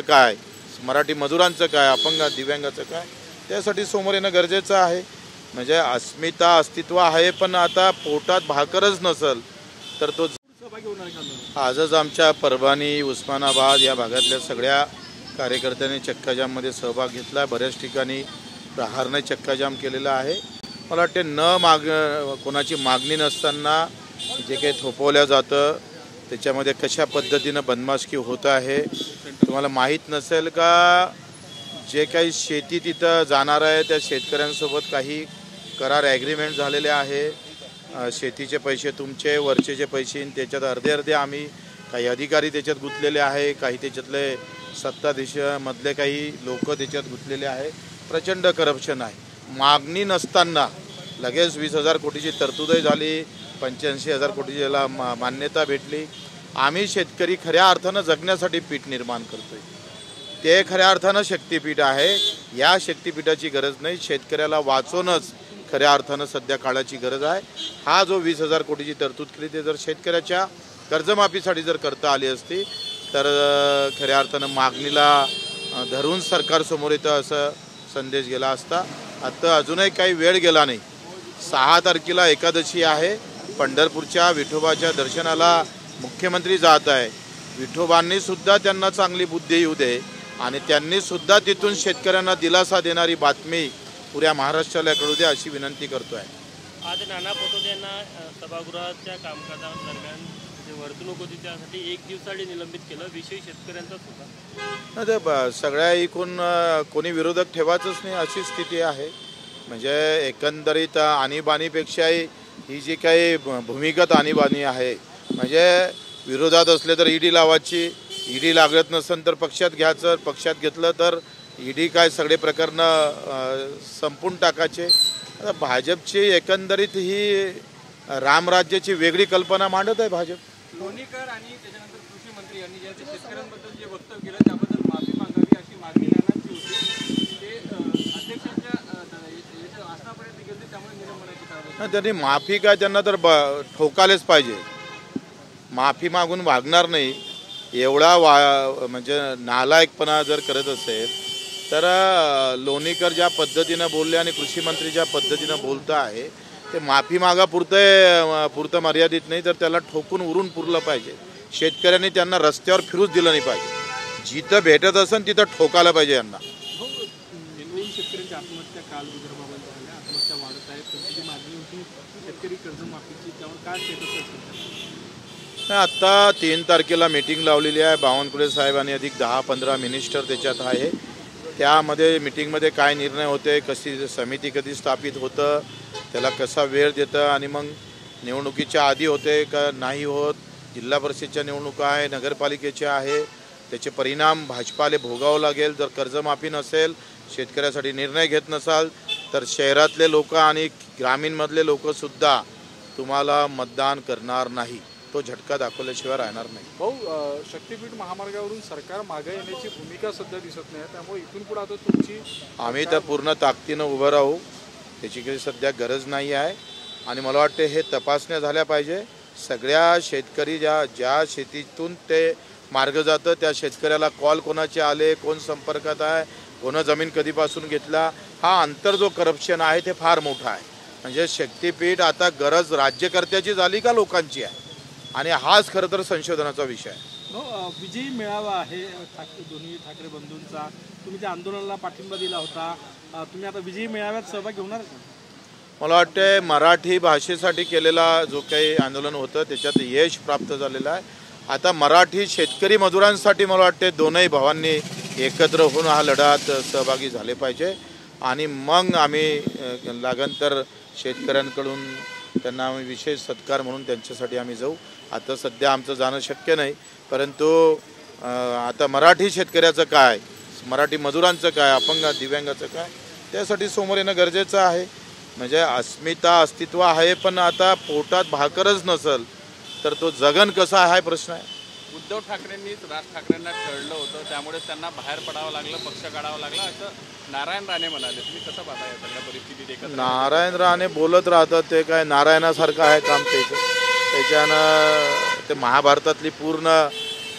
काय, मराठी मजुरांचं काय, अपंग दिव्यांगाचं काय, त्यासाठी समोर येणं गरजेचं आहे. म्हणजे अस्मिता अस्तित्व आहे, पण आता पोटात भाकरच नसेल तर तो आजच आमच्या परभणी उस्मानाबाद या भागातल्या सगळ्या कार्यकर्त्यांनी चक्काजाममध्ये सहभाग घेतला. बऱ्याच ठिकाणी प्रहारने चक्काजाम केलेला आहे. मला वाटते कोणाची मागणी नसताना जे काही थोपवलं जातं त्याच्यामध्ये कशा पद्धतीनं बदमाशकी होत आहे. तुम्हाला माहीत नसेल का, जे काही शेती तिथं जाणार आहे त्या शेतकऱ्यांसोबत काही करार ॲग्रीमेंट झालेले आहे. शेतीचे पैसे तुमचे, वरचे जे पैसे त्याच्यात अर्धे आम्ही, काही अधिकारी त्याच्यात गुंतलेले आहे, काही त्याच्यातले सत्ताधीशामधले काही लोक त्याच्यात गुंतलेले आहे. प्रचंड करप्शन आहे. मागणी नसताना लगेच 20,000 कोटीची तरतूदही झाली, 85,000 कोटीची याला मान्यता भेटली. आम्ही शेतकरी खऱ्या अर्थानं जगण्यासाठी पीठ निर्माण करतोय, ते खऱ्या अर्थानं शक्तिपीठ आहे. या शक्तिपीठाची गरज नाही, शेतकऱ्याला वाचवणंच खऱ्या अर्थानं सध्या काळाची गरज आहे. हा जो 20,000 कोटीची तरतूद केली ते जर शेतकऱ्याच्या कर्जमाफीसाठी जर करता आली असती तर खऱ्या अर्थानं मागणीला धरून सरकारसमोर येतं असं संदेश गेला असता. आता अजूनही काही वेळ गेला नाही. 6 तारखेला एकादशी आहे. पंढरपूरच्या विठोबाच्या दर्शनाला मुख्यमंत्री जात आहे. विठोबांनी सुद्धा त्यांना चांगली बुद्धी येऊ दे आणि त्यांनी सुद्धा तिथून शेतकऱ्यांना दिलासा देणारी बातमी पुऱ्या महाराष्ट्राला कळू दे अशी विनंती करतो आहे. आज नाना पटोले यांना सभागृहाच्या कामकाजादरम्यान जे वर्तणूक होती त्यासाठी 1 दिवसाआधी निलंबित केलं. विषय शेतकऱ्यांचाच होता. ते सगळ्या एकूण कोणी विरोधक ठेवायचंच नाही अशी स्थिती आहे. म्हणजे एकंदरीत आणीबाणीपेक्षाही ही जी काही भूमिगत आणीबाणी आहे, म्हणजे विरोधात असले तर ईडी लावायची, ईडी लागत नसेल तर पक्षात घ्यायचं, पक्षात घेतलं तर ईडी काय सगळे प्रकरणं संपून टाकायचे. आता भाजपची एकंदरीत ही रामराज्याची वेगळी कल्पना मांडत आहे भाजप. लोणीकर आणि त्याच्यानंतर कृषी मंत्री यांनी जे शेतकऱ्यांबद्दल जे वक्तव्य केलं त्याबद्दल माफी मागावी अशी मागणी नानांची होती. ते अध्यक्षांच्या आसनापर्यंत गेले, त्यामुळे निलंबनाची कारवाई. त्यांनी माफी काय, त्यांना तर ठोकायलाच पाहिजे. माफी मागून वागणार नाही एवढा म्हणजे नालायकपणा जर करत असेल तर लोणीकर ज्या पद्धतीनं बोलले आणि कृषी मंत्री ज्या पद्धतीनं बोलत आहे ते माफी पुरतं मर्यादित नाही, तर त्याला ठोकून उरून पुरलं पाहिजे. शेतकऱ्यांनी त्यांना रस्त्यावर फिरूच दिलं नाही पाहिजे. जिथं भेटत असेल तिथं ठोकायला पाहिजे यांना. शेतकऱ्यांची आत्महत्या काल विदर्भामध्ये झाल्या, आत्महत्या वाढत आहेत. त्यांची मागणी होती शेतकरी कर्जमाफीची, त्यावर काय स्टेटस आहे? आत्ता 3 तारखेला मीटिंग लावलेली आहे. बावनकुळे साहेब आणि अधिक 10-15 मिनिस्टर त्याच्यात आहे. त्यामध्ये मीटिंगमध्ये काय निर्णय होते, कशी समिती कधी स्थापित होतं, त्याला कसा वेळ देतं आणि मग निवडणुकीच्या आधी होते का नाही होत, जिल्हा परिषदेच्या निवडणुका आहे, नगरपालिकेच्या आहे, त्याचे परिणाम भाजपाला भोगावं लागेल. जर कर्जमाफी नसेल, शेतकऱ्यासाठी निर्णय घेत नसाल तर शहरातले लोक आणि ग्रामीणमधले लोकसुद्धा तुम्हाला मतदान करणार नाही. तो झटका दाखवल्याशिवाय राहणार नाही. भाऊ, शक्तीपीठ महामार्गावरून सरकार मागे येण्याची भूमिका सध्या दिसत नाही, त्यामुळे इथून पुढे आता तुमची आम्ही तर पूर्ण ताकदीनं उभं राहू. त्याची काही सध्या गरज नाही आहे आणि मला वाटते हे तपासण्या झाल्या पाहिजे. सगळ्या शेतकरी ज्या शेतीतून ते मार्ग जातं त्या शेतकऱ्याला कॉल कोणाचे आले, कोण संपर्कात आहे, कोण जमीन कधीपासून घेतला, हा अंतर जो करप्शन आहे ते फार मोठा आहे. म्हणजे शक्तीपीठ आता गरज राज्यकर्त्याची झाली का लोकांची आहे, आणि हाच खरं तर संशोधनाचा विषय आहे. विजयी मेळावा आहे दोन्ही ठाकरे बंधूंचा. तुम्ही त्या आंदोलनाला पाठिंबा दिला होता, तुम्ही आता विजयी मेळाव्यात सहभाग घेणार का? मला वाटते मराठी भाषेसाठी केलेला जो काही आंदोलन होतं त्याच्यात यश प्राप्त झालेलं आहे. आता मराठी शेतकरी मजुरांसाठी मला वाटते दोनही भावांनी एकत्र होऊन हा लढ्यात सहभागी झाले पाहिजे आणि मग आम्ही लागन तर शेतकऱ्यांकडून त्यांना आम्ही विशेष सत्कार म्हणून त्यांच्यासाठी आम्ही जाऊ. आता सध्या आमचं जाणं शक्य नाही, परंतु आता मराठी शेतकऱ्याचं काय, मराठी मजुरांचं काय, अपंग दिव्यांगाचं काय, त्यासाठी समोर येणं गरजेचं आहे. म्हणजे अस्मिता अस्तित्व आहे, पण आता पोटात भाकरच नसेल तर तो जगन कसा आहे प्रश्न आहे. उद्धव ठाकरेंनीच राज ठाकरेंना ठरलं होतं, त्यामुळे त्यांना बाहेर पडावं लागलं, पक्ष काढावा लागला असं नारायण राणे म्हणाले. तुम्ही कसं पाहता या सगळ्या परिस्थितीत? नारायण राणे बोलत राहतात ते काय नारायणासारखं आहे काम त्याचं. त्याच्यानं ते महाभारतातली पूर्ण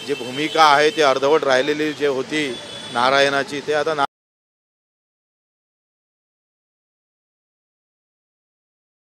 जी भूमिका आहे ती अर्धवट राहिलेली जे होती नारायणाची ते आता